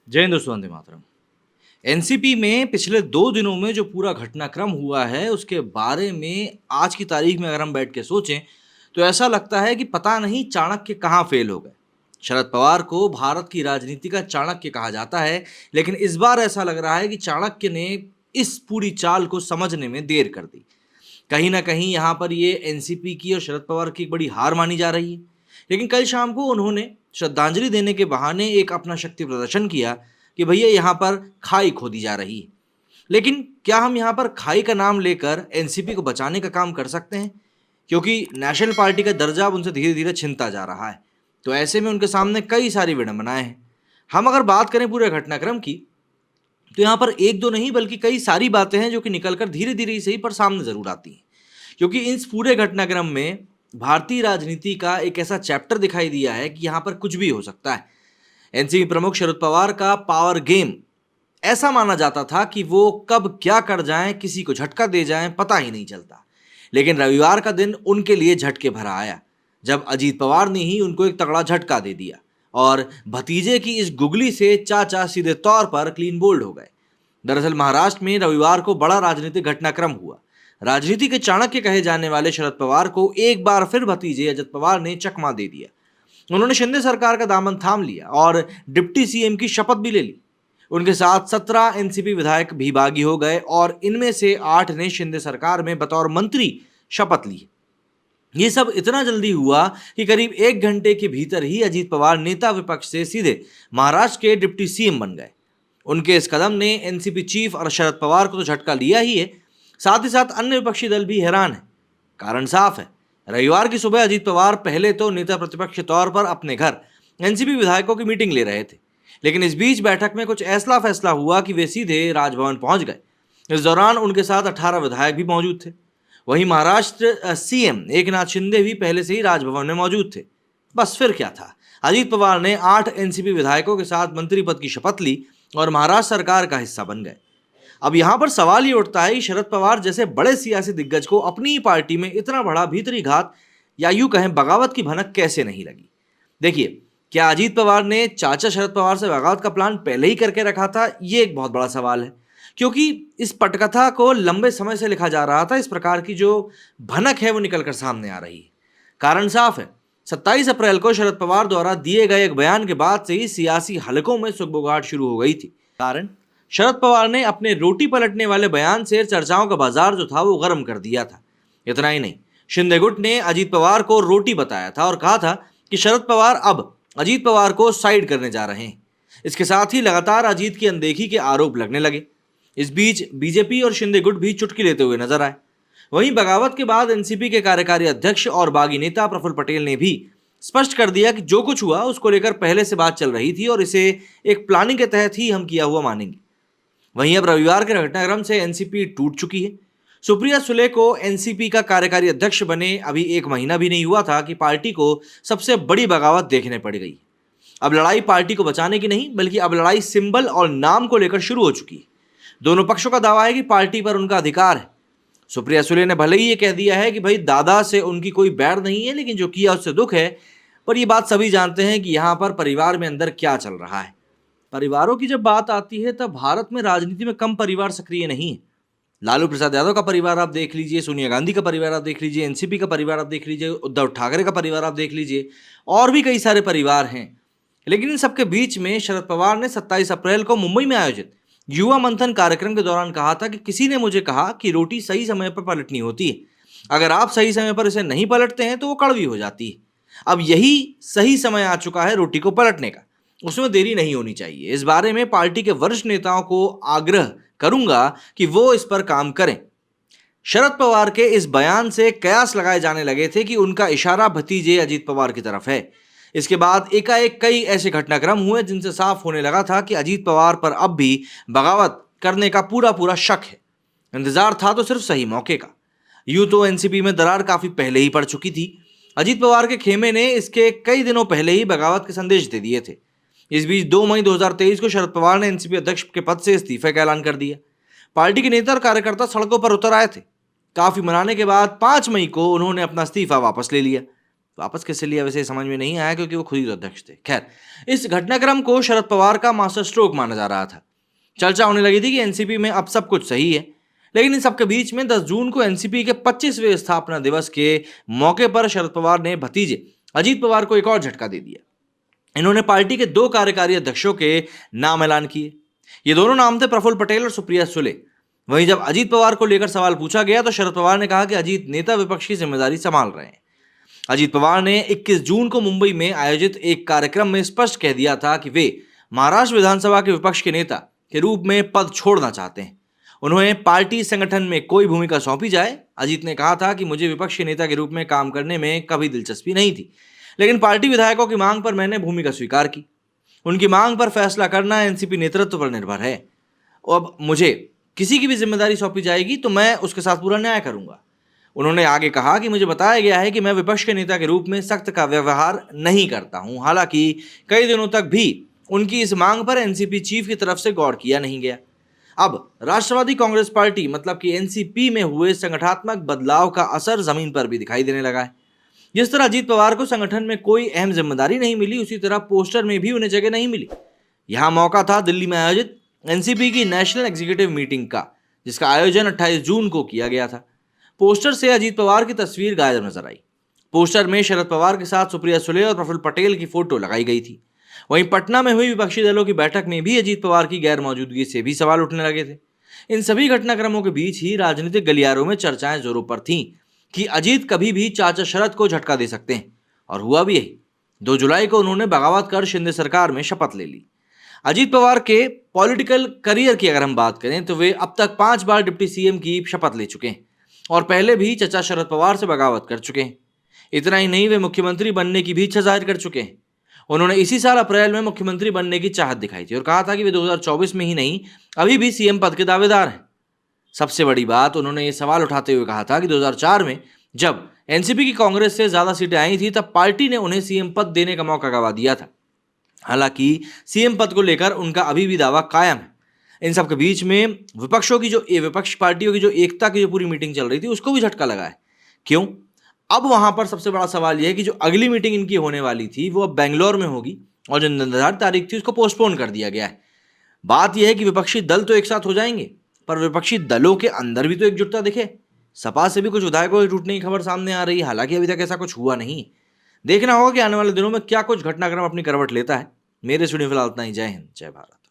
जय हिंद दोस्तों, वंदे मातरम। एनसीपी में पिछले 2 दिनों में जो पूरा घटनाक्रम हुआ है, उसके बारे में आज की तारीख में अगर हम बैठ के सोचें, तो ऐसा लगता है कि पता नहीं चाणक्य कहाँ फेल हो गए। शरद पवार को भारत की राजनीति का चाणक्य कहा जाता है, लेकिन इस बार ऐसा लग रहा है कि चाणक्य ने इस पूरी चाल को समझने में देर कर दी। कहीं ना कहीं यहाँ पर ये एनसीपी की और शरद पवार की एक बड़ी हार मानी जा रही है। लेकिन कल शाम को उन्होंने श्रद्धांजलि देने के बहाने एक अपना शक्ति प्रदर्शन किया कि भैया यहाँ पर खाई खोदी जा रही है। लेकिन क्या हम यहाँ पर खाई का नाम लेकर एनसीपी को बचाने का काम कर सकते हैं? क्योंकि नेशनल पार्टी का दर्जा अब उनसे धीरे धीरे छिनता जा रहा है। तो ऐसे में उनके सामने कई सारी विडंबनाएं हैं। हम अगर बात करें पूरे घटनाक्रम की, तो यहाँ पर एक दो नहीं बल्कि कई सारी बातें हैं जो कि निकलकर धीरे धीरे ही सही पर सामने जरूर आती हैं। क्योंकि इस पूरे घटनाक्रम में भारतीय राजनीति का एक ऐसा चैप्टर दिखाई दिया है कि यहाँ पर कुछ भी हो सकता है। एनसीपी प्रमुख शरद पवार का पावर गेम ऐसा माना जाता था कि वो कब क्या कर जाएं, किसी को झटका दे जाएं, पता ही नहीं चलता। लेकिन रविवार का दिन उनके लिए झटके भरा आया, जब अजीत पवार ने ही उनको एक तगड़ा झटका दे दिया और भतीजे की इस गुगली से चाचा सीधे तौर पर क्लीन बोल्ड हो गए। दरअसल महाराष्ट्र में रविवार को बड़ा राजनीतिक घटनाक्रम हुआ। राजनीति के चाणक्य कहे जाने वाले शरद पवार को एक बार फिर भतीजे अजित पवार ने चकमा दे दिया। उन्होंने शिंदे सरकार का दामन थाम लिया और डिप्टी सीएम की शपथ भी ले ली। उनके साथ 17 एनसीपी विधायक भी बागी हो गए और इनमें से 8 ने शिंदे सरकार में बतौर मंत्री शपथ ली। ये सब इतना जल्दी हुआ कि करीब 1 घंटे के भीतर ही अजीत पवार नेता विपक्ष से सीधे महाराष्ट्र के डिप्टी सीएम बन गए। उनके इस कदम ने एनसीपी चीफ और शरद पवार को तो झटका लिया ही है, साथ ही साथ अन्य विपक्षी दल भी हैरान है। कारण साफ है, रविवार की सुबह अजीत पवार पहले तो नेता प्रतिपक्ष के तौर पर अपने घर एनसीपी विधायकों की मीटिंग ले रहे थे, लेकिन इस बीच बैठक में कुछ ऐसा फैसला हुआ कि वे सीधे राजभवन पहुंच गए। इस दौरान उनके साथ 18 विधायक भी मौजूद थे। वहीं महाराष्ट्र सीएम एकनाथ शिंदे भी पहले से ही राजभवन में मौजूद थे। बस फिर क्या था, अजीत पवार ने 8 एनसीपी विधायकों के साथ मंत्री पद की शपथ ली और महाराष्ट्र सरकार का हिस्सा बन गए। अब यहां पर सवाल ये उठता है कि शरद पवार जैसे बड़े सियासी दिग्गज को अपनी ही पार्टी में इतना बड़ा भीतरी घात या यूं कहें बगावत की भनक कैसे नहीं लगी। देखिए, क्या अजीत पवार ने चाचा शरद पवार से बगावत का प्लान पहले ही करके रखा था? ये एक बहुत बड़ा सवाल है, क्योंकि इस पटकथा को लंबे समय से लिखा जा रहा था। इस प्रकार की जो भनक है वो निकलकर सामने आ रही है। कारण साफ है, 27 अप्रैल को शरद पवार द्वारा दिए गए एक बयान के बाद से ही सियासी हलकों में सुगबुगाहट शुरू हो गई थी। कारण शरद पवार ने अपने रोटी पलटने वाले बयान से चर्चाओं का बाजार जो था वो गर्म कर दिया था। इतना ही नहीं, शिंदे गुट ने अजीत पवार को रोटी बताया था और कहा था कि शरद पवार अब अजीत पवार को साइड करने जा रहे हैं। इसके साथ ही लगातार अजीत की अनदेखी के आरोप लगने लगे। इस बीच बीजेपी और शिंदे गुट भी चुटकी लेते हुए नजर आए। वहीं बगावत के बाद एनसीपी के कार्यकारी अध्यक्ष और बागी नेता प्रफुल्ल पटेल ने भी स्पष्ट कर दिया कि जो कुछ हुआ उसको लेकर पहले से बात चल रही थी और इसे एक प्लानिंग के तहत ही हम किया हुआ मानेंगे। वहीं अब रविवार के घटनाक्रम से एनसीपी टूट चुकी है। सुप्रिया सुले को एनसीपी का कार्यकारी अध्यक्ष बने अभी 1 महीना भी नहीं हुआ था कि पार्टी को सबसे बड़ी बगावत देखने पड़ गई। अब लड़ाई पार्टी को बचाने की नहीं, बल्कि अब लड़ाई सिंबल और नाम को लेकर शुरू हो चुकी है। दोनों पक्षों का दावा है कि पार्टी पर उनका अधिकार है। सुप्रिया सुले ने भले ही ये कह दिया है कि भाई दादा से उनकी कोई बैर नहीं है, लेकिन जो किया उससे दुख है। पर यह बात सभी जानते हैं कि यहाँ पर परिवार में अंदर क्या चल रहा है। परिवारों की जब बात आती है तब भारत में राजनीति में कम परिवार सक्रिय नहीं है। लालू प्रसाद यादव का परिवार आप देख लीजिए, सोनिया गांधी का परिवार आप देख लीजिए, एनसीपी का परिवार आप देख लीजिए, उद्धव ठाकरे का परिवार आप देख लीजिए, और भी कई सारे परिवार हैं। लेकिन इन सबके बीच में शरद पवार ने 27 अप्रैल को मुंबई में आयोजित युवा मंथन कार्यक्रम के दौरान कहा था कि किसी ने मुझे कहा कि रोटी सही समय पर पलटनी होती है, अगर आप सही समय पर इसे नहीं पलटते हैं तो वो कड़वी हो जाती है। अब यही सही समय आ चुका है रोटी को पलटने का, उसमें देरी नहीं होनी चाहिए। इस बारे में पार्टी के वरिष्ठ नेताओं को आग्रह करूंगा कि वो इस पर काम करें। शरद पवार के इस बयान से कयास लगाए जाने लगे थे कि उनका इशारा भतीजे अजीत पवार की तरफ है। इसके बाद एकाएक कई ऐसे घटनाक्रम हुए जिनसे साफ होने लगा था कि अजीत पवार पर अब भी बगावत करने का पूरा पूरा शक है। इंतजार था तो सिर्फ सही मौके का। यूं तो एनसीपी में दरार काफी पहले ही पड़ चुकी थी। अजीत पवार के खेमे ने इसके कई दिनों पहले ही बगावत के संदेश दे दिए थे। इस बीच 2 मई 2023 को शरद पवार ने एनसीपी अध्यक्ष के पद से इस्तीफे का ऐलान कर दिया। पार्टी के नेता और कार्यकर्ता सड़कों पर उतर आए थे। काफी मनाने के बाद 5 मई को उन्होंने अपना इस्तीफा वापस ले लिया। वापस किससे लिया वैसे समझ में नहीं आया, क्योंकि वो खुद ही तो अध्यक्ष थे। खैर, इस घटनाक्रम को शरद पवार का मास्टर स्ट्रोक माना जा रहा था। चर्चा होने लगी थी कि एनसीपी में अब सब कुछ सही है। लेकिन इन सबके बीच में 10 जून को एनसीपी के 25वें स्थापना दिवस के मौके पर शरद पवार ने भतीजे अजीत पवार को एक और झटका दे दिया। इन्होंने पार्टी के 2 कार्यकारी अध्यक्षों के नाम ऐलान किए। ये दोनों नाम थे प्रफुल्ल पटेल और सुप्रिया सुले। वहीं जब अजीत पवार को लेकर सवाल पूछा गया तो शरद पवार ने कहा कि अजीत नेता विपक्ष की जिम्मेदारी संभाल रहे हैं। अजीत पवार ने 21 जून को मुंबई में आयोजित एक कार्यक्रम में स्पष्ट कह दिया था कि वे महाराष्ट्र विधानसभा के विपक्ष के नेता के रूप में पद छोड़ना चाहते हैं। उन्हें पार्टी संगठन में कोई भूमिका सौंपी जाए। अजीत ने कहा था कि मुझे विपक्ष के नेता के रूप में काम करने में कभी दिलचस्पी नहीं थी, लेकिन पार्टी विधायकों की मांग पर मैंने भूमिका स्वीकार की। उनकी मांग पर फैसला करना एनसीपी नेतृत्व पर निर्भर है। अब मुझे किसी की भी जिम्मेदारी सौंपी जाएगी तो मैं उसके साथ पूरा न्याय करूंगा। उन्होंने आगे कहा कि मुझे बताया गया है कि मैं विपक्ष के नेता के रूप में सख्त का व्यवहार नहीं करता हूं। हालांकि कई दिनों तक भी उनकी इस मांग पर एनसीपी चीफ की तरफ से गौर किया नहीं गया। अब राष्ट्रवादी कांग्रेस पार्टी मतलब कि एनसीपी में हुए संगठनात्मक बदलाव का असर जमीन पर भी दिखाई देने लगा है। जिस तरह अजीत पवार को संगठन में कोई अहम जिम्मेदारी नहीं मिली, उसी तरह पोस्टर में भी उन्हें जगह नहीं मिली। यहां मौका था दिल्ली में आयोजित एनसीपी की नेशनल एग्जीक्यूटिव मीटिंग का, जिसका आयोजन 28 जून को किया गया था। पोस्टर से अजीत पवार की तस्वीर गायब नजर आई। पोस्टर में शरद पवार के साथ सुप्रिया सुले और प्रफुल्ल पटेल की फोटो लगाई गई थी। वहीं पटना में हुई विपक्षी दलों की बैठक में भी अजीत पवार की गैर मौजूदगी से भी सवाल उठने लगे थे। इन सभी घटनाक्रमों के बीच ही राजनीतिक गलियारों में चर्चाएं जोरों पर थीं कि अजीत कभी भी चाचा शरद को झटका दे सकते हैं, और हुआ भी यही। 2 जुलाई को उन्होंने बगावत कर शिंदे सरकार में शपथ ले ली। अजीत पवार के पॉलिटिकल करियर की अगर हम बात करें तो वे अब तक 5 बार डिप्टी सीएम की शपथ ले चुके हैं और पहले भी चचा शरद पवार से बगावत कर चुके हैं। इतना ही नहीं, वे मुख्यमंत्री बनने की भी इच्छा जाहिर कर चुके हैं। उन्होंने इसी साल अप्रैल में मुख्यमंत्री बनने की चाहत दिखाई थी और कहा था कि वे 2024 में ही नहीं, अभी भी सीएम पद के दावेदार हैं। सबसे बड़ी बात, उन्होंने ये सवाल उठाते हुए कहा था कि 2004 में जब एनसीपी की कांग्रेस से ज्यादा सीटें आई थी तब पार्टी ने उन्हें सीएम पद देने का मौका गंवा दिया था। हालांकि सीएम पद को लेकर उनका अभी भी दावा कायम है। इन सब के बीच में विपक्ष पार्टियों की जो एकता की जो पूरी मीटिंग चल रही थी उसको भी झटका लगा है। क्यों? अब वहां पर सबसे बड़ा सवाल यह है कि जो अगली मीटिंग इनकी होने वाली थी वो अब बेंगलोर में होगी और जो निर्धारित तारीख थी उसको पोस्टपोन कर दिया गया है। बात यह है कि विपक्षी दल तो एक साथ हो जाएंगे, पर विपक्षी दलों के अंदर भी तो एकजुटता दिखे। सपा से भी कुछ विधायकों के टूटने की खबर सामने आ रही है, हालांकि अभी तक ऐसा कुछ हुआ नहीं। देखना होगा कि आने वाले दिनों में क्या कुछ घटनाक्रम अपनी करवट लेता है। मेरे स्टूडियो फिलहाल इतना ही। जय हिंद, जय भारत।